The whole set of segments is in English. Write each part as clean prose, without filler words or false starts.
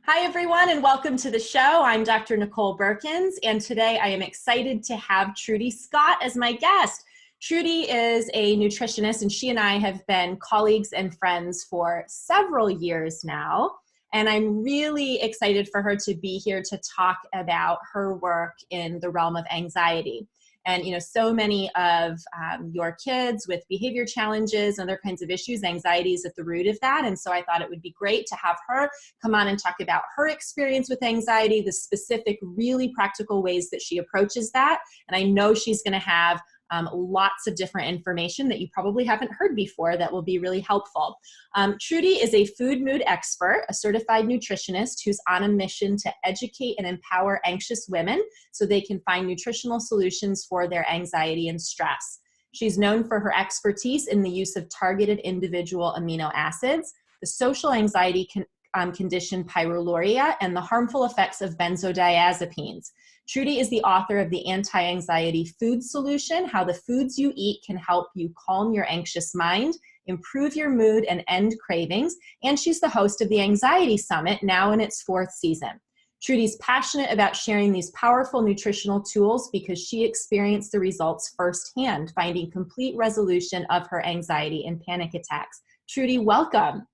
Hi, everyone, and welcome to the show. I'm Dr. Nicole Beurkens, and today I am excited to have Trudy Scott as my guest. Trudy is a nutritionist, and she and I have been colleagues and friends for several years now. And I'm really excited for her to be here to talk about her work in the realm of anxiety. And, so many of your kids with behavior challenges and other kinds of issues, anxiety is at the root of that. And so I thought it would be great to have her come on and talk about her experience with anxiety, the specific, really practical ways that she approaches that. And I know she's going to have lots of different information that you probably haven't heard before that will be really helpful. Trudy is a food mood expert, a certified nutritionist who's on a mission to educate and empower anxious women so they can find nutritional solutions for their anxiety and stress. She's known for her expertise in the use of targeted individual amino acids, the social anxiety condition pyroluria, and the harmful effects of benzodiazepines. Trudy is the author of the Antianxiety Food Solution, How the Foods You Eat Can Help You Calm Your Anxious Mind, Improve Your Mood, and End Cravings. And she's the host of the Anxiety Summit, now in its 4th season. Trudy's passionate about sharing these powerful nutritional tools because she experienced the results firsthand, finding complete resolution of her anxiety and panic attacks. Trudy, welcome.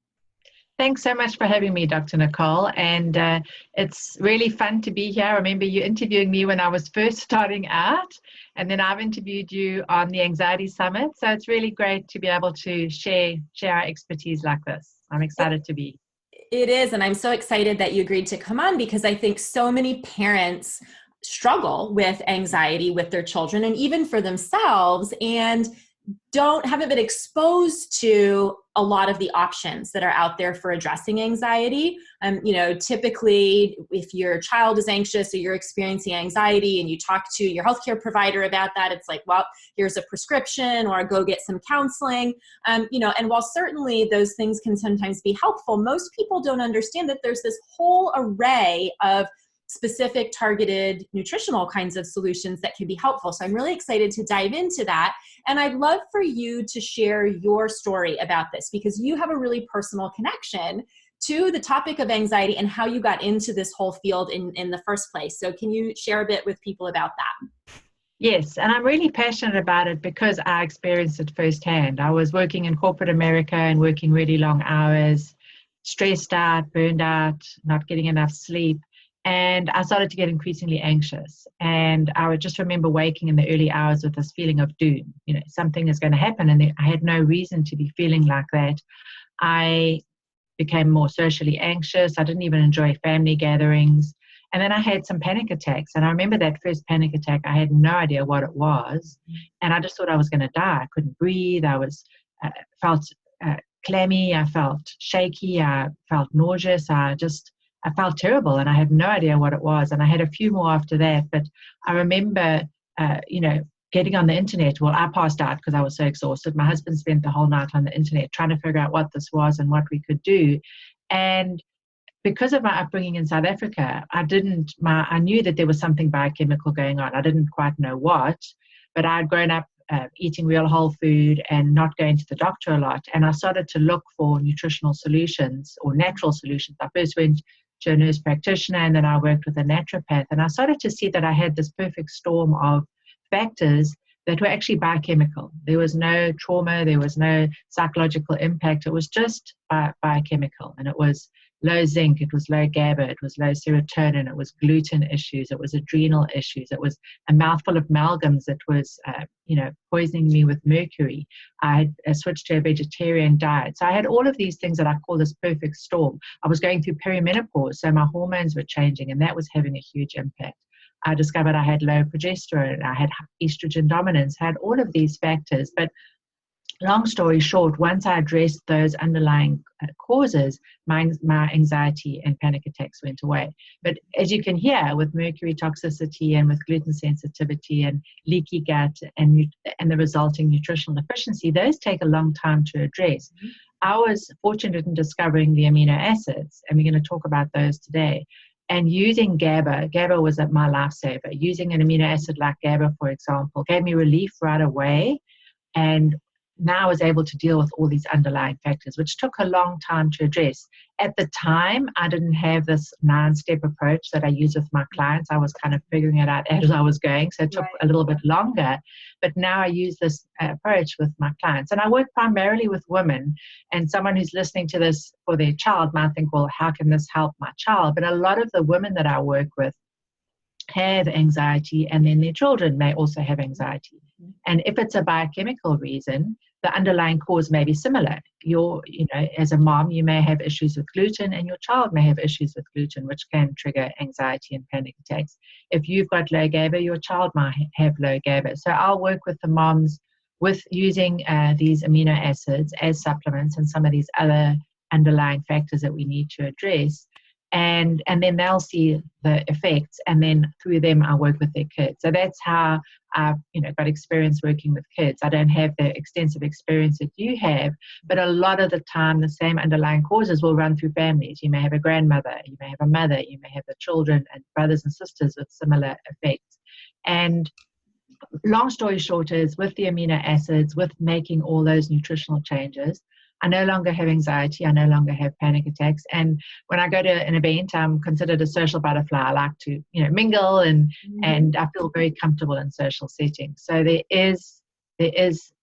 Thanks so much for having me, Dr. Nicole, and it's really fun to be here. I remember you interviewing me when I was first starting out, and then I've interviewed you on the Anxiety Summit, so it's really great to be able to share our expertise like this. I'm excited to be. It is, and I'm so excited that you agreed to come on because I think so many parents struggle with anxiety with their children and even for themselves, and haven't been exposed to a lot of the options that are out there for addressing anxiety. Typically, if your child is anxious or you're experiencing anxiety and you talk to your healthcare provider about that, it's like, well, here's a prescription or go get some counseling. And while certainly those things can sometimes be helpful, most people don't understand that there's this whole array of specific targeted nutritional kinds of solutions that can be helpful. So I'm really excited to dive into that. And I'd love for you to share your story about this because you have a really personal connection to the topic of anxiety and how you got into this whole field in the first place. So can you share a bit with people about that? Yes, and I'm really passionate about it because I experienced it firsthand. I was working in corporate America and working really long hours, stressed out, burned out, not getting enough sleep. And I started to get increasingly anxious. And I would just remember waking in the early hours with this feeling of doom. Something is going to happen. And I had no reason to be feeling like that. I became more socially anxious. I didn't even enjoy family gatherings. And then I had some panic attacks. And I remember that first panic attack, I had no idea what it was. And I just thought I was going to die. I couldn't breathe. I felt clammy. I felt shaky. I felt nauseous. I felt terrible and I had no idea what it was. And I had a few more after that. But I remember, getting on the internet. Well, I passed out because I was so exhausted. My husband spent the whole night on the internet trying to figure out what this was and what we could do. And because of my upbringing in South Africa, I knew that there was something biochemical going on. I didn't quite know what, but I'd grown up eating real whole food and not going to the doctor a lot. And I started to look for nutritional solutions or natural solutions. I first went to a nurse practitioner and then I worked with a naturopath. And I started to see that I had this perfect storm of factors that were actually biochemical. There was no trauma, there was no psychological impact. It was just biochemical. And it was low zinc, it was low GABA, it was low serotonin, it was gluten issues, it was adrenal issues, it was a mouthful of amalgams that was, poisoning me with mercury. I had switched to a vegetarian diet. So I had all of these things that I call this perfect storm. I was going through perimenopause, so my hormones were changing, and that was having a huge impact. I discovered I had low progesterone, I had estrogen dominance, I had all of these factors. But long story short, once I addressed those underlying causes, my anxiety and panic attacks went away. But as you can hear, with mercury toxicity and with gluten sensitivity and leaky gut and the resulting nutritional deficiency, those take a long time to address. I was fortunate in discovering the amino acids, and we're going to talk about those today. And using GABA was my lifesaver. Using an amino acid like GABA, for example, gave me relief right away. And now is able to deal with all these underlying factors, which took a long time to address. At the time, I didn't have this 9-step approach that I use with my clients. I was kind of figuring it out as I was going, so it took a little bit longer. But now I use this approach with my clients. And I work primarily with women, and someone who's listening to this for their child might think, well, how can this help my child? But a lot of the women that I work with have anxiety, and then their children may also have anxiety. And if it's a biochemical reason, the underlying cause may be similar. As a mom, you may have issues with gluten, and your child may have issues with gluten, which can trigger anxiety and panic attacks. If you've got low GABA, your child might have low GABA. So I'll work with the moms with using these amino acids as supplements and some of these other underlying factors that we need to address. And then they'll see the effects, and then through them I work with their kids. So that's how I've got experience working with kids. I don't have the extensive experience that you have, but a lot of the time the same underlying causes will run through families. You may have a grandmother, you may have a mother, you may have the children and brothers and sisters with similar effects. And long story short is, with the amino acids, with making all those nutritional changes, I no longer have anxiety. I no longer have panic attacks. And when I go to an event, I'm considered a social butterfly. I like to, mingle and I feel very comfortable in social settings. So there is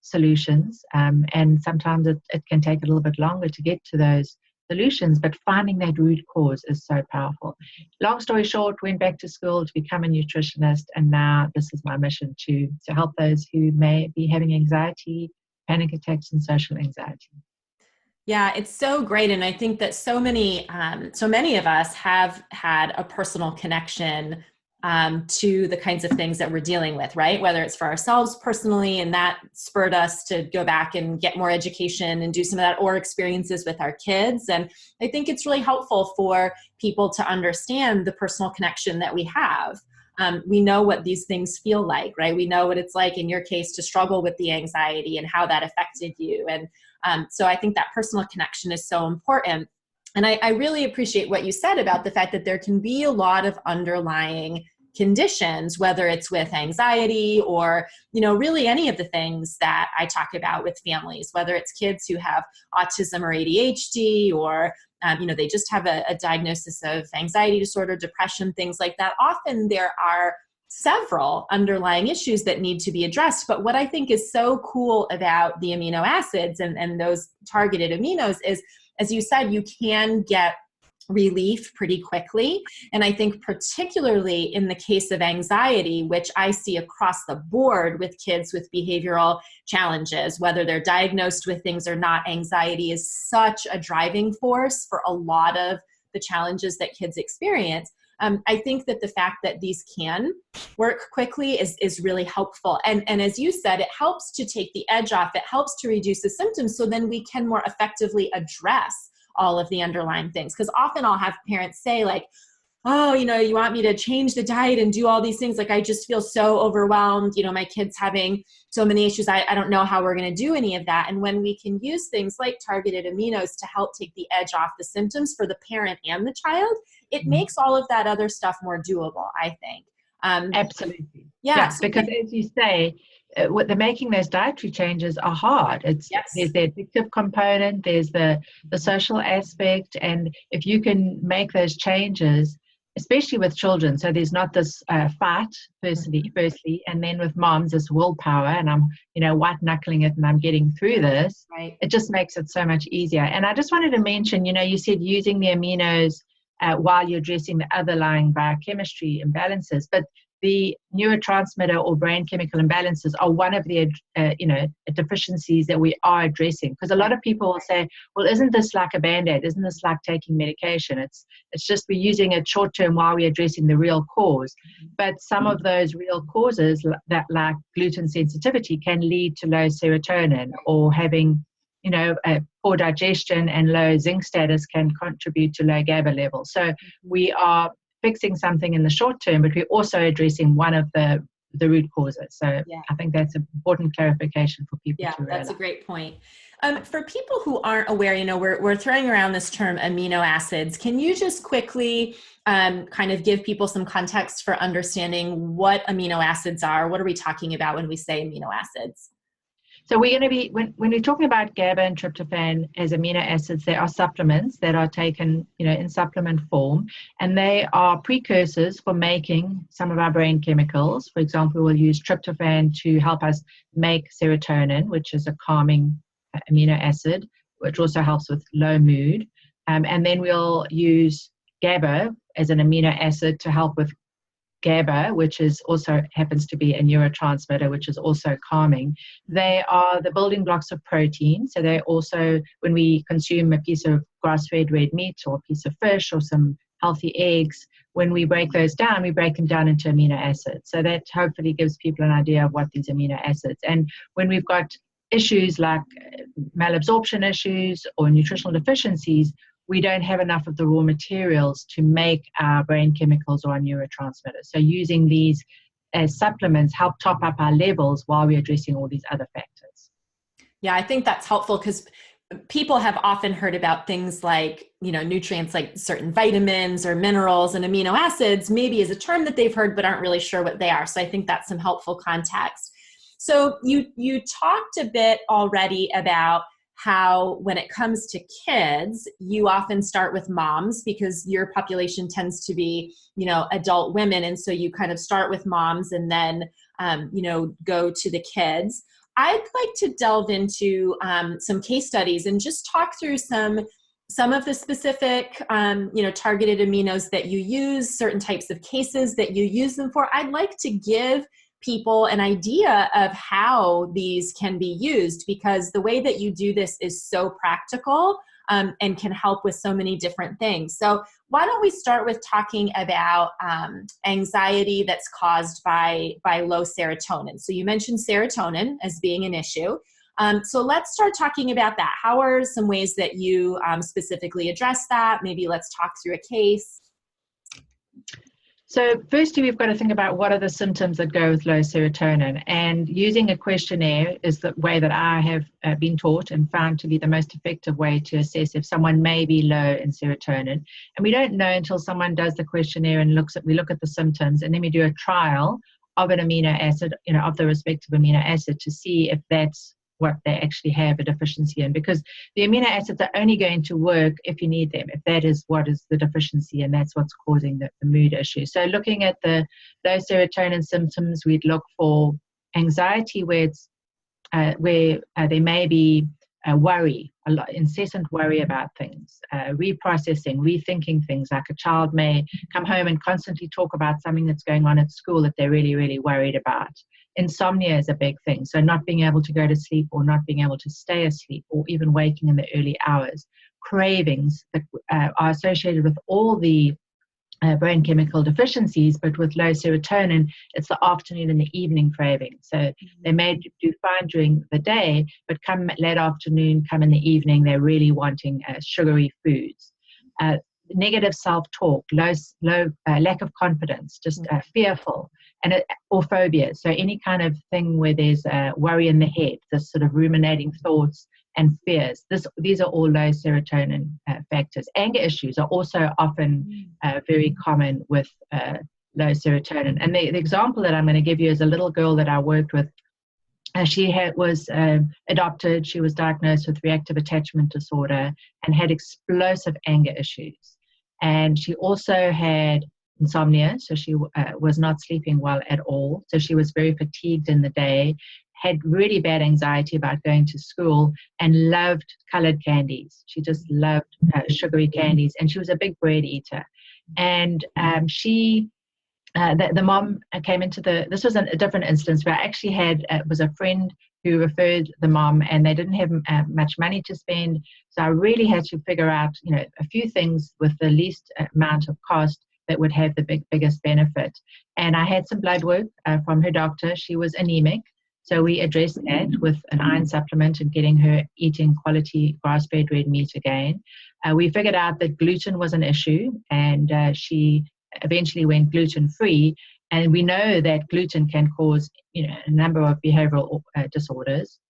solutions, and sometimes it can take a little bit longer to get to those solutions, but finding that root cause is so powerful. Long story short, went back to school to become a nutritionist, and now this is my mission to help those who may be having anxiety, panic attacks, and social anxiety. Yeah, it's so great. And I think that so many of us have had a personal connection to the kinds of things that we're dealing with, right? Whether it's for ourselves personally, and that spurred us to go back and get more education and do some of that, or experiences with our kids. And I think it's really helpful for people to understand the personal connection that we have. We know what these things feel like, right? We know what it's like in your case to struggle with the anxiety and how that affected you. And so I think that personal connection is so important. And I really appreciate what you said about the fact that there can be a lot of underlying conditions, whether it's with anxiety or, really any of the things that I talk about with families, whether it's kids who have autism or ADHD, or, they just have a diagnosis of anxiety disorder, depression, things like that. Often there are several underlying issues that need to be addressed. But what I think is so cool about the amino acids and those targeted aminos is, as you said, you can get relief pretty quickly. And I think particularly in the case of anxiety, which I see across the board with kids with behavioral challenges, whether they're diagnosed with things or not, anxiety is such a driving force for a lot of the challenges that kids experience. I think that the fact that these can work quickly is really helpful. And as you said, it helps to take the edge off. It helps to reduce the symptoms, so then we can more effectively address all of the underlying things. Because often I'll have parents say like, oh, you want me to change the diet and do all these things. Like, I just feel so overwhelmed. My kid's having so many issues. I don't know how we're going to do any of that. And when we can use things like targeted aminos to help take the edge off the symptoms for the parent and the child, it makes all of that other stuff more doable, I think. Absolutely. Yeah. Because as you say, making those dietary changes are hard. There's the addictive component, there's the social aspect, and if you can make those changes, especially with children, so there's not this fight firstly, and then with moms, this willpower, and I'm white knuckling it and I'm getting through this. Right. It just makes it so much easier. And I just wanted to mention, you said using the aminos while you're addressing the underlying biochemistry imbalances, but the neurotransmitter or brain chemical imbalances are one of the deficiencies that we are addressing. Because a lot of people will say, well, isn't this like a Band-Aid? Isn't this like taking medication? It's just we're using it short term while we're addressing the real cause. But some of those real causes, that like gluten sensitivity, can lead to low serotonin, or having a poor digestion and low zinc status can contribute to low GABA levels. So we are fixing something in the short term, but we're also addressing one of the root causes. So I think that's an important clarification for people to realize. Yeah, that's a great point. For people who aren't aware, we're throwing around this term amino acids. Can you just quickly kind of give people some context for understanding what amino acids are? What are we talking about when we say amino acids? So we're going to be, when we're talking about GABA and tryptophan as amino acids, they are supplements that are taken, in supplement form, and they are precursors for making some of our brain chemicals. For example, we'll use tryptophan to help us make serotonin, which is a calming amino acid, which also helps with low mood. And then we'll use GABA as an amino acid to help with GABA, which is also happens to be a neurotransmitter, which is also calming. They are the building blocks of protein. So they also, when we consume a piece of grass-fed red meat or a piece of fish or some healthy eggs, when we break those down, we break them down into amino acids. So that hopefully gives people an idea of what these amino acids. And when we've got issues like malabsorption issues or nutritional deficiencies, we don't have enough of the raw materials to make our brain chemicals or our neurotransmitters. So using these as supplements help top up our levels while we're addressing all these other factors. Yeah, I think that's helpful because people have often heard about things like, nutrients like certain vitamins or minerals and amino acids, maybe is a term that they've heard, but aren't really sure what they are. So I think that's some helpful context. So you talked a bit already about how when it comes to kids, you often start with moms because your population tends to be, adult women. And so you kind of start with moms and then, go to the kids. I'd like to delve into some case studies and just talk through some of the specific, targeted aminos that you use, certain types of cases that you use them for. I'd like to give people an idea of how these can be used because the way that you do this is so practical and can help with so many different things. So why don't we start with talking about anxiety that's caused by low serotonin. So you mentioned serotonin as being an issue. So let's start talking about that. How are some ways that you specifically address that? Maybe let's talk through a case. So firstly, we've got to think about what are the symptoms that go with low serotonin, and using a questionnaire is the way that I have been taught and found to be the most effective way to assess if someone may be low in serotonin. And we don't know until someone does the questionnaire and we look at the symptoms, and then we do a trial of an amino acid, of the respective amino acid to see if that's what they actually have a deficiency in, because the amino acids are only going to work if you need them, if that is what is the deficiency and that's what's causing the mood issue. So looking at the low serotonin symptoms, we'd look for anxiety where it's there may be a worry, incessant worry about things, reprocessing, rethinking things, like a child may come home and constantly talk about something that's going on at school that they're really, really worried about. Insomnia is a big thing, so not being able to go to sleep or not being able to stay asleep or even waking in the early hours. Cravings that are associated with all the brain chemical deficiencies, but with low serotonin, it's the afternoon and the evening craving. So they may do fine during the day, but come late afternoon, come in the evening, they're really wanting sugary foods. Negative self-talk, low lack of confidence, just fearful, or phobia. So any kind of thing where there's worry in the head, this sort of ruminating thoughts and fears. These are all low serotonin factors. Anger issues are also often very common with low serotonin. And the example that I'm going to give you is a little girl that I worked with. She was adopted. She was diagnosed with reactive attachment disorder and had explosive anger issues. And she also had insomnia, so she was not sleeping well at all. So she was very fatigued in the day, had really bad anxiety about going to school, and loved colored candies. She just loved sugary candies, and she was a big bread eater. And the mom came into this was a different instance where I actually was a friend who referred the mom, and they didn't have much money to spend. So I really had to figure out, a few things with the least amount of cost that would have the biggest benefit. And I had some blood work from her doctor. She was anemic. So we addressed that with an iron supplement and getting her eating quality grass-fed red meat again. We figured out that gluten was an issue, and she eventually went gluten-free. And we know that gluten can cause, a number of behavioral disorders.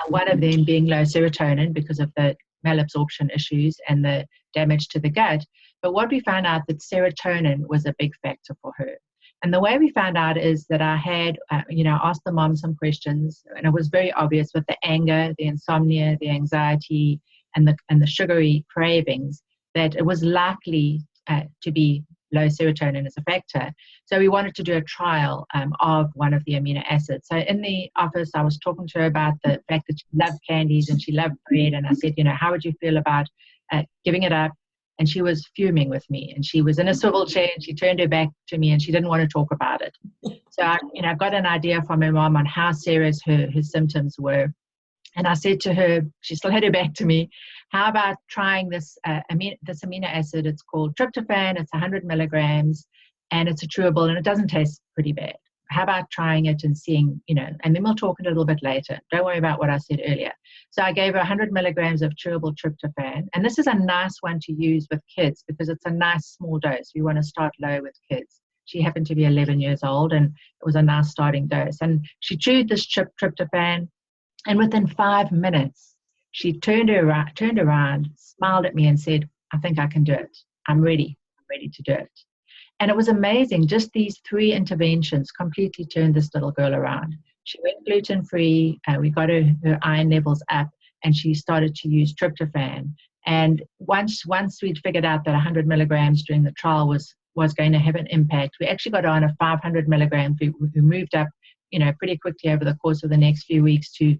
One of them being low serotonin because of the malabsorption issues and the damage to the gut. But what we found out that serotonin was a big factor for her. And the way we found out is that I had, asked the mom some questions, and it was very obvious with the anger, the insomnia, the anxiety, and the sugary cravings that it was likely to be low serotonin as a factor. So we wanted to do a trial of one of the amino acids. So in the office, I was talking to her about the fact that she loved candies and she loved bread. And I said, how would you feel about giving it up? And she was fuming with me. And she was in a swivel chair and she turned her back to me and she didn't want to talk about it. So I got an idea from her mom on how serious her symptoms were. And I said to her, she still had her back to me, how about trying this amino acid? It's called tryptophan. It's 100 milligrams, and it's a chewable, and it doesn't taste pretty bad. How about trying it and seeing, and then we'll talk a little bit later. Don't worry about what I said earlier. So I gave her 100 milligrams of chewable tryptophan, and this is a nice one to use with kids because it's a nice small dose. We want to start low with kids. She happened to be 11 years old, and it was a nice starting dose. And she chewed this tryptophan, and within 5 minutes, she turned around, smiled at me and said, I think I can do it. I'm ready to do it. And it was amazing. Just these 3 interventions completely turned this little girl around. She went gluten-free. We got her iron levels up, and she started to use tryptophan. And once we'd figured out that 100 milligrams during the trial was going to have an impact, we actually got on a 500 milligrams. We moved up, pretty quickly over the course of the next few weeks to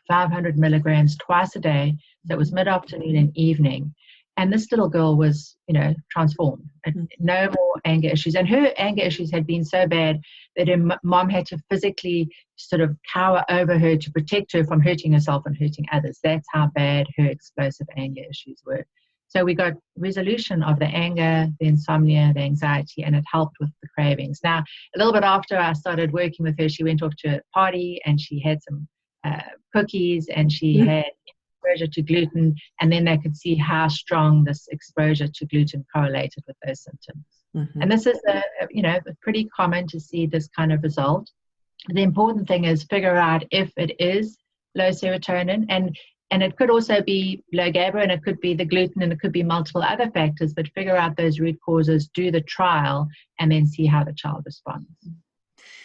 500 milligrams twice a day. That was mid-afternoon and evening. And this little girl was, transformed. And no more anger issues. And her anger issues had been so bad that her mom had to physically sort of cower over her to protect her from hurting herself and hurting others. That's how bad her explosive anger issues were. So we got resolution of the anger, the insomnia, the anxiety, and it helped with the cravings. Now, a little bit after I started working with her, she went off to a party and she had some cookies and she had exposure to gluten, and then they could see how strong this exposure to gluten correlated with those symptoms. And this is pretty common to see this kind of result. The important thing is figure out if it is low serotonin, and it could also be low GABA, and it could be the gluten, and it could be multiple other factors, but figure out those root causes, do the trial, and then see how the child responds.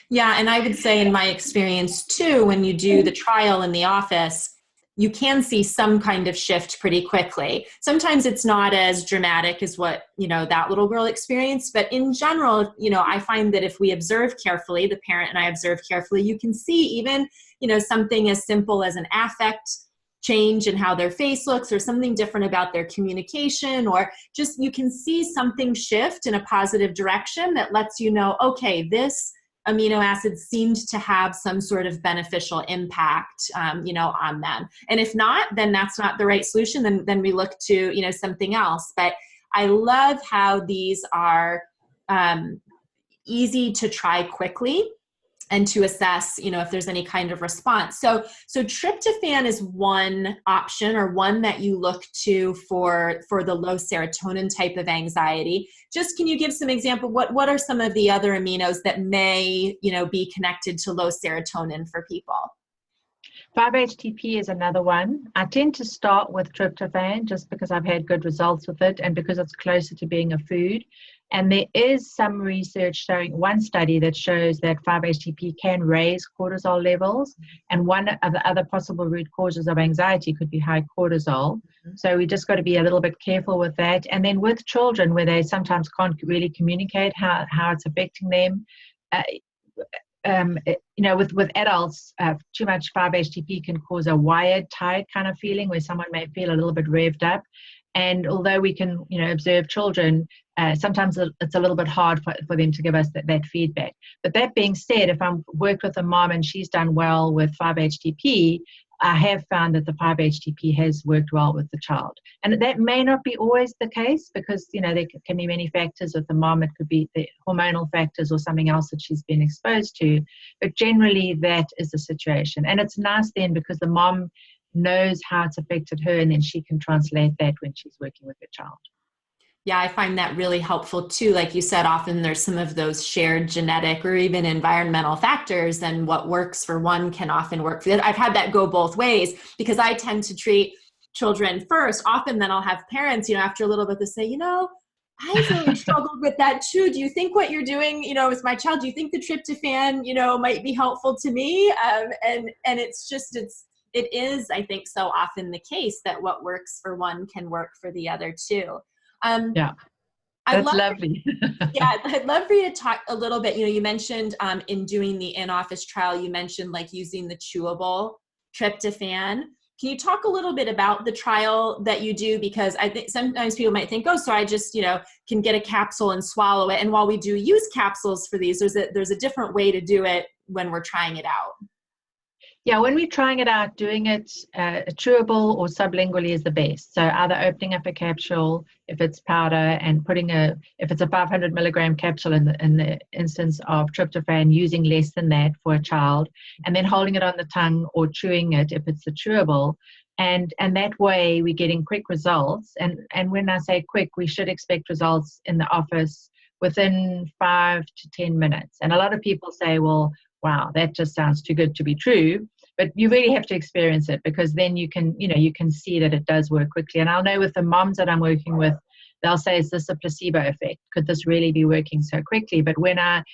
Yeah, and I would say in my experience too, when you do the trial in the office, you can see some kind of shift pretty quickly. Sometimes it's not as dramatic as what, that little girl experienced, but in general, I find that if we observe carefully, the parent and I observe carefully, you can see even, something as simple as an affect change in how their face looks, or something different about their communication, or just you can see something shift in a positive direction that lets you know, okay, this amino acids seemed to have some sort of beneficial impact, on them. And if not, then that's not the right solution. Then we look to, something else. But I love how these are easy to try quickly and to assess, if there's any kind of response. So tryptophan is one option, or one that you look to for the low serotonin type of anxiety. Just can you give some example? What are some of the other aminos that may, be connected to low serotonin for people? 5-HTP is another one. I tend to start with tryptophan just because I've had good results with it and because it's closer to being a food. And there is some research showing, one study that shows that 5-HTP can raise cortisol levels. And one of the other possible root causes of anxiety could be high cortisol. So we just got to be a little bit careful with that. And then with children, where they sometimes can't really communicate how it's affecting them, with adults, too much 5-HTP can cause a wired, tired kind of feeling where someone may feel a little bit revved up. And although we can, observe children, sometimes it's a little bit hard for them to give us that feedback. But that being said, if I've worked with a mom and she's done well with 5-HTP, I have found that the 5-HTP has worked well with the child. And that may not be always the case because, there can be many factors with the mom. It could be the hormonal factors or something else that she's been exposed to. But generally, that is the situation. And it's nice then because the mom knows how it's affected her, and then she can translate that when she's working with her child. Yeah, I find that really helpful too. Like you said, often there's some of those shared genetic or even environmental factors, and what works for one can often work for the other. I've had that go both ways because I tend to treat children first. Often then I'll have parents, after a little bit to say, I've really struggled with that too. Do you think what you're doing, as my child, do you think the tryptophan, might be helpful to me? And it is, I think, so often the case that what works for one can work for the other too. Yeah, I'd that's love lovely. I'd love for you to talk a little bit. You mentioned in doing the in-office trial, you mentioned like using the chewable tryptophan. Can you talk a little bit about the trial that you do? Because I think sometimes people might think, oh, so I just, can get a capsule and swallow it. And while we do use capsules for these, there's a different way to do it when we're trying it out. Yeah, when we're trying it out, doing it chewable or sublingually is the best. So either opening up a capsule, if it's powder, and if it's a 500 milligram capsule in the instance of tryptophan, using less than that for a child, and then holding it on the tongue or chewing it if it's the chewable. And that way we're getting quick results. And when I say quick, we should expect results in the office within 5 to 10 minutes. And a lot of people say, well, wow, that just sounds too good to be true. But you really have to experience it, because then you can see that it does work quickly. And I'll know with the moms that I'm working with, they'll say, is this a placebo effect? Could this really be working so quickly? But when and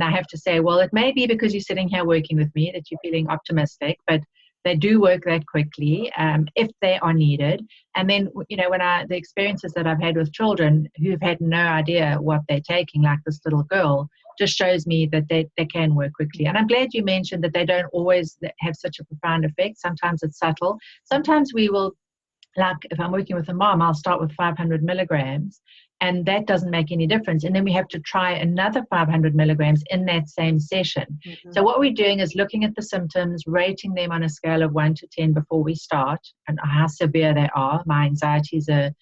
I have to say, well, it may be because you're sitting here working with me that you're feeling optimistic, but they do work that quickly if they are needed. And then, the experiences that I've had with children who've had no idea what they're taking, like this little girl, just shows me that they can work quickly. And I'm glad you mentioned that they don't always have such a profound effect. Sometimes it's subtle. Sometimes we will, like if I'm working with a mom, I'll start with 500 milligrams, and that doesn't make any difference. And then we have to try another 500 milligrams in that same session. Mm-hmm. So what we're doing is looking at the symptoms, rating them on a scale of 1 to 10 before we start, and how severe they are. My anxiety is a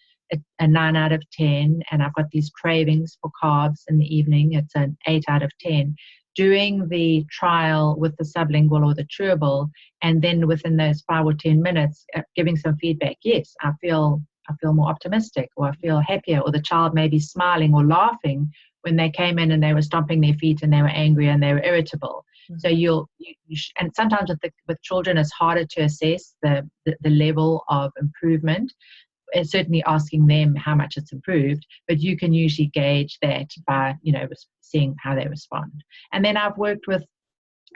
9 out of 10, and I've got these cravings for carbs in the evening. It's an 8 out of 10. Doing the trial with the sublingual or the chewable, and then within those 5 or 10 minutes, giving some feedback. Yes, I feel more optimistic, or I feel happier, or the child may be smiling or laughing when they came in and they were stomping their feet and they were angry and they were irritable. Mm-hmm. So and sometimes with children, it's harder to assess the level of improvement. And certainly asking them how much it's improved, but you can usually gauge that by, seeing how they respond. And then I've worked with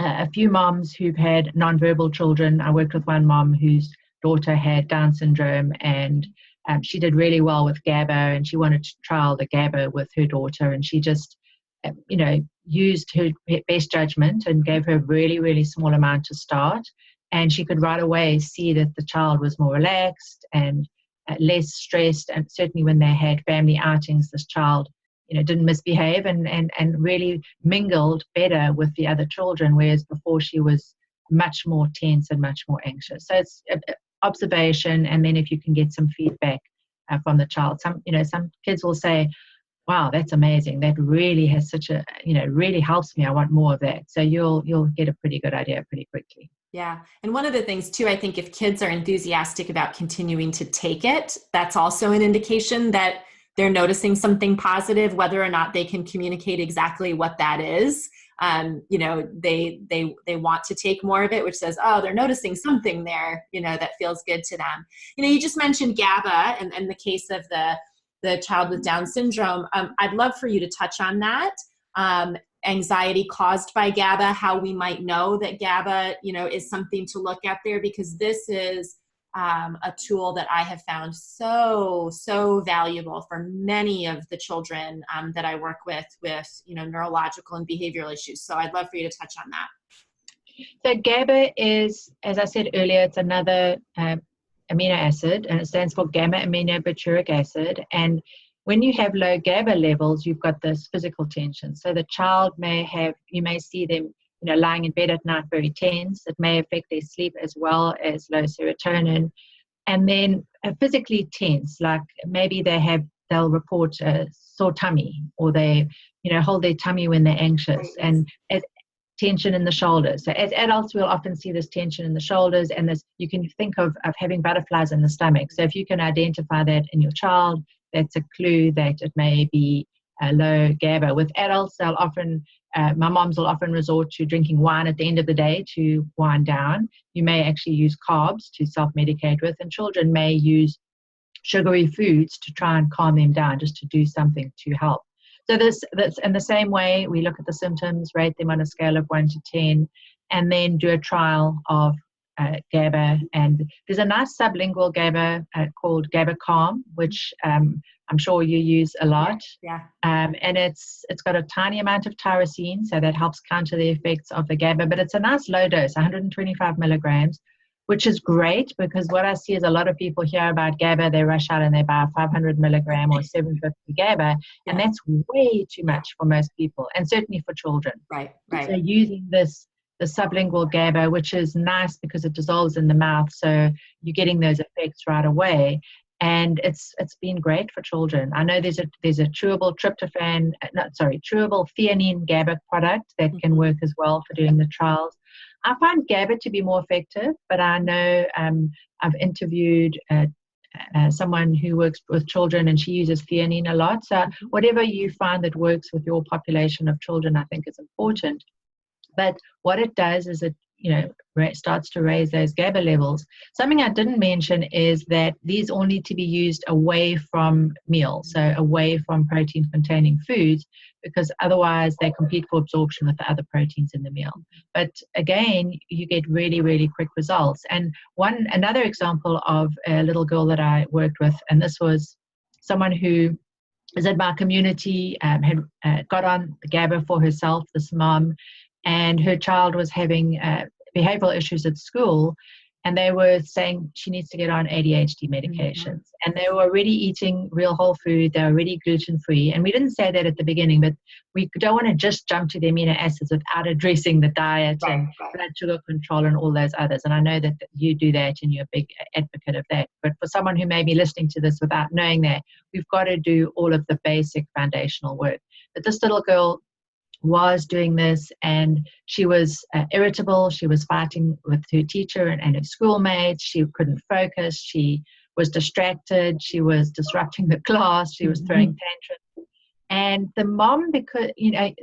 a few moms who've had nonverbal children. I worked with one mom whose daughter had Down syndrome, and she did really well with GABA, and she wanted to trial the GABA with her daughter, and she just, used her best judgment and gave her a really, really small amount to start. And she could right away see that the child was more relaxed and less stressed, and certainly when they had family outings, this child, didn't misbehave and really mingled better with the other children, whereas before she was much more tense and much more anxious. So it's observation, and then if you can get some feedback from the child. Some kids will say, wow, that's amazing. That really has such a, really helps me. I want more of that. So you'll get a pretty good idea pretty quickly. Yeah. And one of the things too, I think if kids are enthusiastic about continuing to take it, that's also an indication that they're noticing something positive, whether or not they can communicate exactly what that is. They want to take more of it, which says, oh, they're noticing something there, that feels good to them. You just mentioned GABA and the case of the child with Down syndrome. I'd love for you to touch on that. Anxiety caused by GABA, how we might know that GABA, is something to look at there, because this is a tool that I have found so valuable for many of the children that I work with neurological and behavioral issues. So I'd love for you to touch on that. So GABA is, as I said earlier, it's another amino acid, and it stands for gamma-aminobutyric acid. And when you have low GABA levels, you've got this physical tension. So the child you may see them, lying in bed at night very tense. It may affect their sleep as well as low serotonin. And then physically tense, like maybe they'll report a sore tummy, or they, hold their tummy when they're anxious, and tension in the shoulders. So as adults, we'll often see this tension in the shoulders, and this, you can think of having butterflies in the stomach. So if you can identify that in your child, that's a clue that it may be low GABA. With adults, they'll often, my moms will often resort to drinking wine at the end of the day to wind down. You may actually use carbs to self-medicate with, and children may use sugary foods to try and calm them down, just to do something to help. So that's in the same way, we look at the symptoms, rate them on a scale of 1 to 10, and then do a trial of GABA. And there's a nice sublingual GABA called GABA Calm, which I'm sure you use a lot. Yeah. And it's got a tiny amount of tyrosine, so that helps counter the effects of the GABA. But it's a nice low dose, 125 milligrams, which is great, because what I see is a lot of people hear about GABA, they rush out and they buy 500 milligram or 750 GABA, and that's way too much for most people, and certainly for children. Right. So using the sublingual GABA, which is nice because it dissolves in the mouth, so you're getting those effects right away, and it's been great for children. I know there's a chewable chewable theanine GABA product that can work as well for doing the trials. I find GABA to be more effective, but I know I've interviewed someone who works with children, and she uses theanine a lot. So whatever you find that works with your population of children, I think is important. But what it does is it, starts to raise those GABA levels. Something I didn't mention is that these all need to be used away from meals, so away from protein-containing foods, because otherwise they compete for absorption with the other proteins in the meal. But again, you get really, really quick results. And another example of a little girl that I worked with, and this was someone who is in my community, had got on the GABA for herself, this mom, and her child was having behavioral issues at school, and they were saying she needs to get on ADHD medications. And they were already eating real whole food, they were already gluten-free, and we didn't say that at the beginning, but we don't want to just jump to the amino acids without addressing the diet and blood sugar control and all those others. And I know that you do that and you're a big advocate of that, but for someone who may be listening to this without knowing that, we've got to do all of the basic foundational work. But this little girl was doing this, and she was irritable. She was fighting with her teacher and her schoolmates. She couldn't focus. She was distracted. She was disrupting the class. She was throwing tantrums. And the mom, because,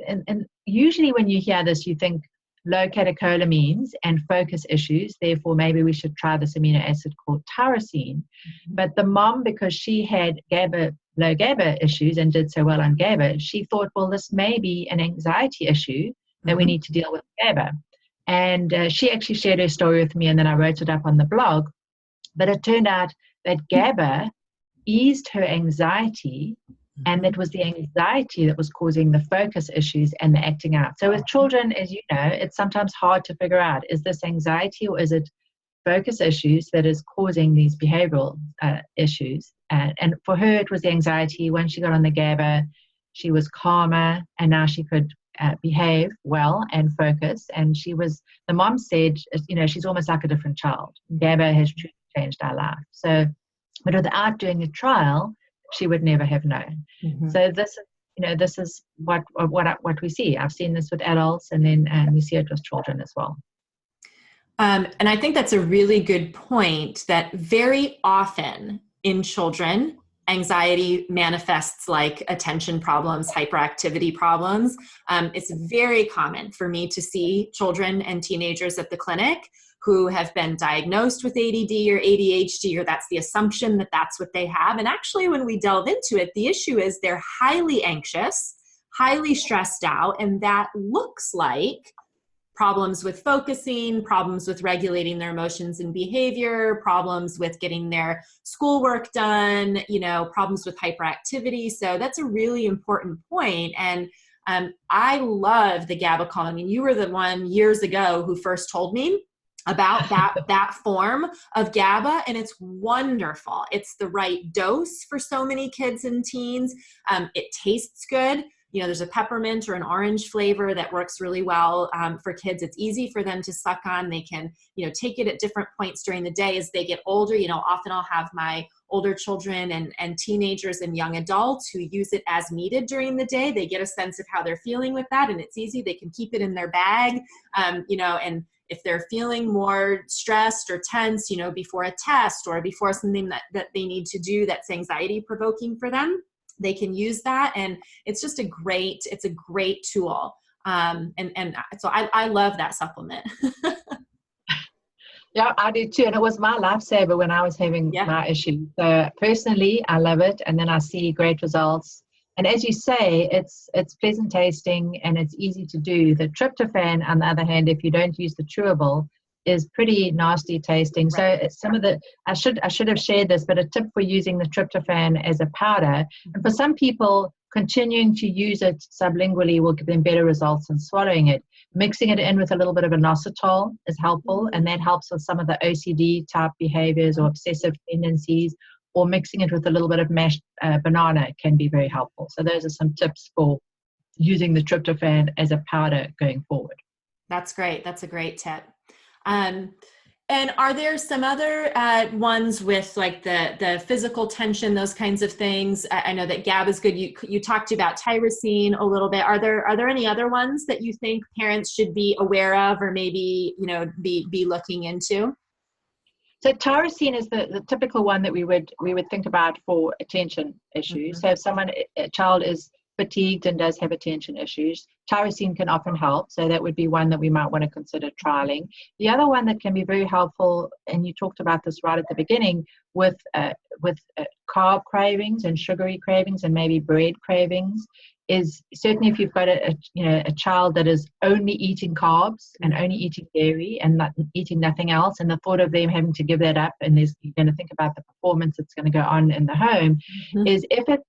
and usually when you hear this, you think low catecholamines and focus issues. Therefore, maybe we should try this amino acid called tyrosine. But the mom, because she had low GABA issues and did so well on GABA, she thought, well, this may be an anxiety issue that we need to deal with GABA. And she actually shared her story with me, and then I wrote it up on the blog. But it turned out that GABA eased her anxiety, and it was the anxiety that was causing the focus issues and the acting out. So with children, as you know, it's sometimes hard to figure out, is this anxiety or is it focus issues that is causing these behavioral issues? And for her, it was the anxiety. When she got on the GABA, she was calmer, and now she could behave well and focus. And the mom said, she's almost like a different child. GABA has truly changed our life. So, but without doing a trial, she would never have known. So this is what we see. I've seen this with adults, and then we see it with children as well. And I think that's a really good point, that very often in children, anxiety manifests like attention problems, hyperactivity problems. It's very common for me to see children and teenagers at the clinic who have been diagnosed with ADD or ADHD, or that's the assumption that that's what they have. And actually, when we delve into it, the issue is they're highly anxious, highly stressed out, and that looks like problems with focusing, problems with regulating their emotions and behavior, problems with getting their schoolwork done, problems with hyperactivity. So that's a really important point. And I love the GABA calm. I mean, you were the one years ago who first told me about that form of GABA, and it's wonderful. It's the right dose for so many kids and teens. It tastes good. There's a peppermint or an orange flavor that works really well for kids. It's easy for them to suck on. They can, take it at different points during the day as they get older. Often I'll have my older children and teenagers and young adults who use it as needed during the day. They get a sense of how they're feeling with that, and it's easy. They can keep it in their bag, and if they're feeling more stressed or tense, before a test or before something that they need to do that's anxiety provoking for them, they can use that. And it's just a great tool. And so I love that supplement. Yeah, I do too. And it was my lifesaver when I was having my issue. So personally, I love it. And then I see great results. And as you say, it's pleasant tasting and it's easy to do. The tryptophan, on the other hand, if you don't use the chewable, is pretty nasty tasting. Right. So some of the, I should have shared this, but a tip for using the tryptophan as a powder. And for some people, continuing to use it sublingually will give them better results than swallowing it. Mixing it in with a little bit of inositol is helpful, and that helps with some of the OCD type behaviors or obsessive tendencies, or mixing it with a little bit of mashed banana can be very helpful. So those are some tips for using the tryptophan as a powder going forward. That's great. That's a great tip. And are there some other ones with like the physical tension, those kinds of things? I know that GABA is good. You talked about tyrosine a little bit. Are there any other ones that you think parents should be aware of, or maybe be looking into? So tyrosine is the typical one that we would think about for attention issues. So if a child is fatigued and does have attention issues, tyrosine can often help. So that would be one that we might want to consider trialing. The other one that can be very helpful, and you talked about this right at the beginning, with carb cravings and sugary cravings and maybe bread cravings, is certainly if you've got a child that is only eating carbs and only eating dairy and not eating nothing else, and the thought of them having to give that up, and you're going to think about the performance that's going to go on in the home, is if it's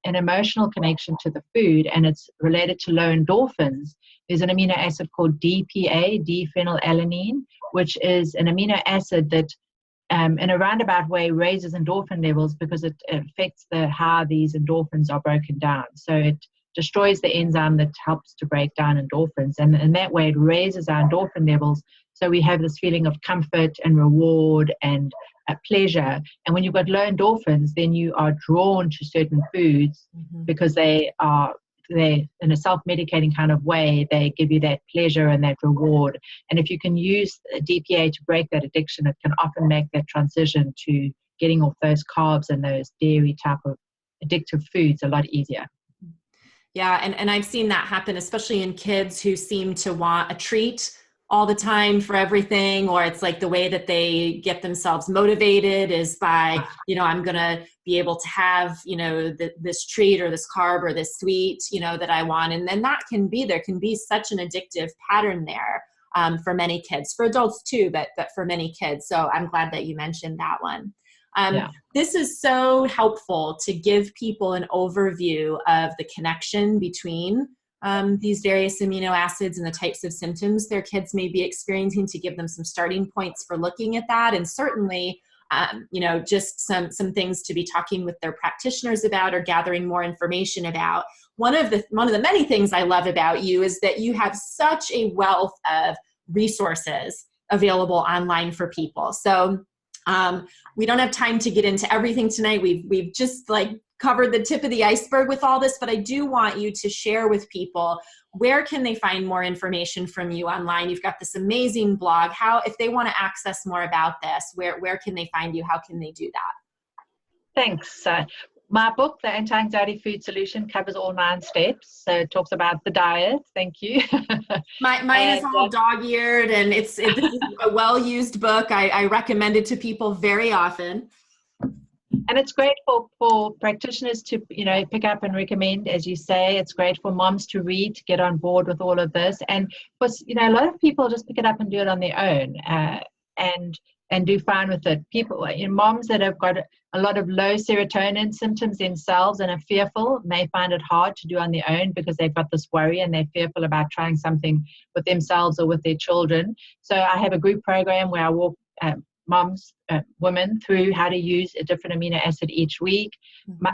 an emotional connection to the food and it's related to low endorphins, there's an amino acid called DPA, D-phenylalanine, which is an amino acid that in a roundabout way raises endorphin levels because it affects how these endorphins are broken down. So it destroys the enzyme that helps to break down endorphins, and in that way it raises our endorphin levels, so we have this feeling of comfort and reward and pleasure. And when you've got low endorphins, then you are drawn to certain foods because they in a self-medicating kind of way, they give you that pleasure and that reward. And if you can use DPA to break that addiction, it can often make that transition to getting off those carbs and those dairy type of addictive foods a lot easier. Yeah, and I've seen that happen, especially in kids who seem to want a treat all the time for everything, or it's like the way that they get themselves motivated is by, I'm going to be able to have, this treat or this carb or this sweet, that I want. And then there can be such an addictive pattern there for many kids, for adults too, but for many kids. So I'm glad that you mentioned that one. This is so helpful to give people an overview of the connection between these various amino acids and the types of symptoms their kids may be experiencing, to give them some starting points for looking at that. And certainly, just some things to be talking with their practitioners about or gathering more information about. One of the many things I love about you is that you have such a wealth of resources available online for people. So we don't have time to get into everything tonight. We've just covered the tip of the iceberg with all this, but I do want you to share with people, where can they find more information from you online? You've got this amazing blog. If they want to access more about this, where can they find you? How can they do that? Thanks. My book, The Antianxiety Food Solution, covers all 9 steps. So it talks about the diet. Thank you. Mine is all dog-eared, and this is a well-used book. I recommend it to people very often. And it's great for practitioners to, pick up and recommend, as you say. It's great for moms to read, to get on board with all of this. And, a lot of people just pick it up and do it on their own and do fine with it. People, moms that have got a lot of low serotonin symptoms themselves and are fearful may find it hard to do on their own because they've got this worry and they're fearful about trying something with themselves or with their children. So I have a group program where I walk women through how to use a different amino acid each week.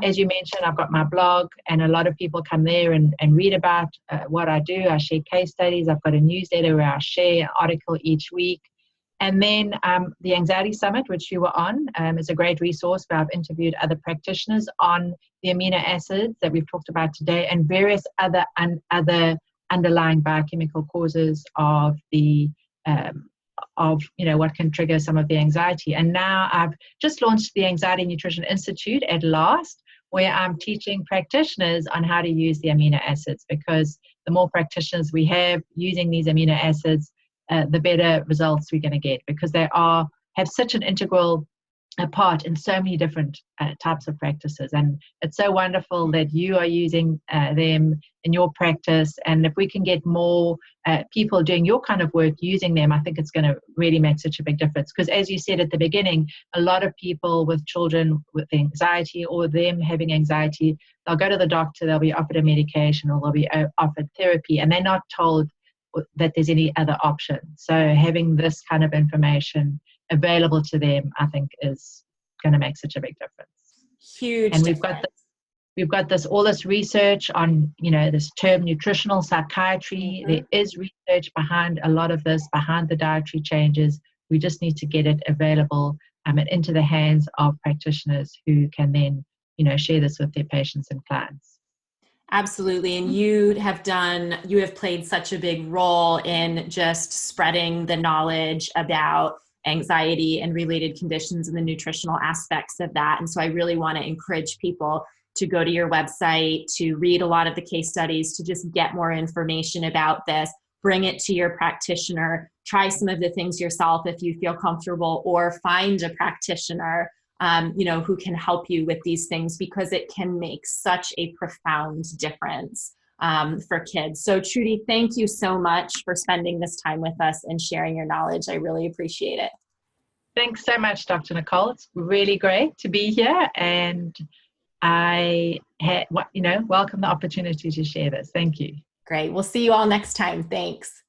As you mentioned, I've got my blog, and a lot of people come there and read about what I do. I share case studies. I've got a newsletter where I share an article each week. And then the Anxiety Summit, which you were on, is a great resource where I've interviewed other practitioners on the amino acids that we've talked about today, and various other underlying biochemical causes of what can trigger some of the anxiety. And now I've just launched the Anxiety Nutrition Institute at last, where I'm teaching practitioners on how to use the amino acids, because the more practitioners we have using these amino acids, the better results we're going to get, because they have such an integral part in so many different types of practices. And it's so wonderful that you are using them in your practice. And if we can get more people doing your kind of work using them, I think it's going to really make such a big difference. Because as you said at the beginning, a lot of people with children with anxiety or them having anxiety, they'll go to the doctor, they'll be offered a medication, or they'll be offered therapy, and they're not told that there's any other option. So having this kind of information available to them, I think, is going to make such a big difference. Huge and difference. We've got all this research on, this term nutritional psychiatry. There is research behind a lot of this, behind the dietary changes. We just need to get it available and into the hands of practitioners who can then, share this with their patients and clients. Absolutely. And you have played such a big role in just spreading the knowledge about anxiety and related conditions and the nutritional aspects of that. And so I really want to encourage people to go to your website, to read a lot of the case studies, to just get more information about this, bring it to your practitioner, try some of the things yourself if you feel comfortable, or find a practitioner who can help you with these things, because it can make such a profound difference for kids. So Trudy, thank you so much for spending this time with us and sharing your knowledge. I really appreciate it. Thanks so much, Dr. Nicole. It's really great to be here, and I welcome the opportunity to share this. Thank you. Great. We'll see you all next time. Thanks.